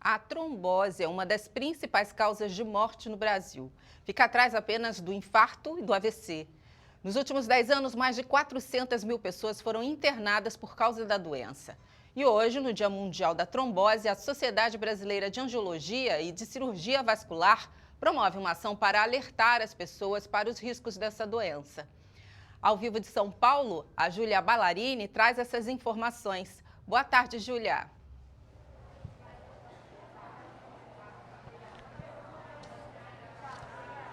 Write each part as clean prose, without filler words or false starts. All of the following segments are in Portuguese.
A trombose é uma das principais causas de morte no Brasil. Fica atrás apenas do infarto e do AVC. Nos últimos 10 anos, mais de 400 mil pessoas foram internadas por causa da doença. E hoje, no Dia Mundial da Trombose, a Sociedade Brasileira de Angiologia e de Cirurgia Vascular promove uma ação para alertar as pessoas para os riscos dessa doença. Ao vivo de São Paulo, a Júlia Ballarini traz essas informações. Boa tarde, Júlia.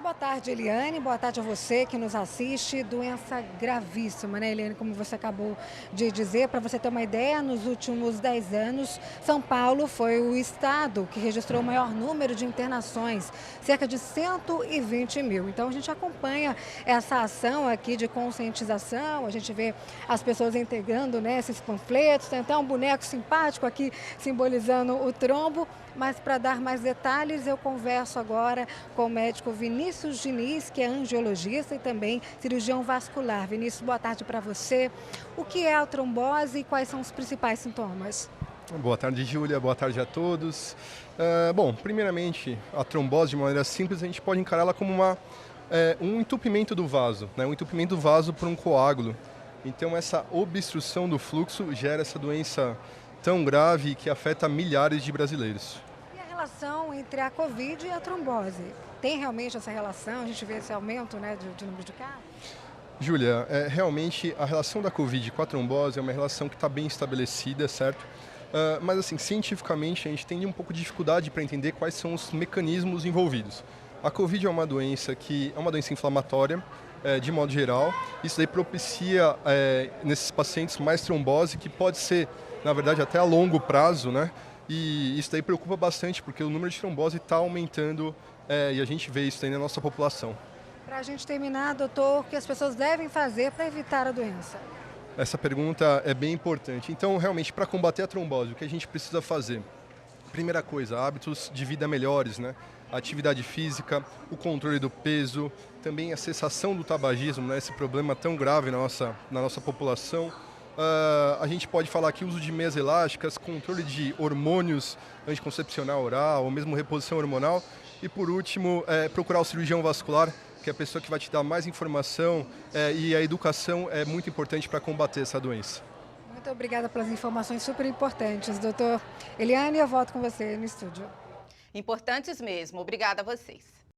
Boa tarde, Eliane. Boa tarde a você que nos assiste. Doença gravíssima, né, Eliane? Como você acabou de dizer, para você ter uma ideia, nos últimos 10 anos, São Paulo foi o estado que registrou o maior número de internações, cerca de 120 mil. Então, a gente acompanha essa ação aqui de conscientização, a gente vê as pessoas integrando, né, esses panfletos, tem até um boneco simpático aqui simbolizando o trombo. Mas para dar mais detalhes, eu converso agora com o médico Vinícius Diniz, que é angiologista e também cirurgião vascular. Vinícius, boa tarde para você. O que é a trombose e quais são os principais sintomas? Boa tarde, Júlia. Boa tarde a todos. Bom, primeiramente, a trombose, de maneira simples, a gente pode encará-la como um entupimento do vaso, né? Um entupimento do vaso por um coágulo. Então, essa obstrução do fluxo gera essa doença tão grave que afeta milhares de brasileiros. E a relação entre a Covid e a trombose? Tem realmente essa relação? A gente vê esse aumento, né, de número de casos? Júlia, realmente a relação da Covid com a trombose é uma relação que está bem estabelecida, certo? Mas assim, cientificamente a gente tem um pouco de dificuldade para entender quais são os mecanismos envolvidos. A Covid é uma doença inflamatória, de modo geral. Isso daí propicia nesses pacientes mais trombose, que pode ser, na verdade, até a longo prazo, né? E isso daí preocupa bastante, porque o número de trombose está aumentando e a gente vê isso aí na nossa população. Para a gente terminar, doutor, o que as pessoas devem fazer para evitar a doença? Essa pergunta é bem importante. Então, realmente, para combater a trombose, o que a gente precisa fazer? Primeira coisa, hábitos de vida melhores, né? A atividade física, o controle do peso, também a cessação do tabagismo, né? Esse problema tão grave na nossa população. A gente pode falar aqui o uso de meias elásticas, controle de hormônios anticoncepcional oral, ou mesmo reposição hormonal. E por último, procurar o cirurgião vascular, que é a pessoa que vai te dar mais informação, e a educação é muito importante para combater essa doença. Muito obrigada pelas informações super importantes, doutor. Eliane, eu volto com você no estúdio. Importantes mesmo. Obrigada a vocês.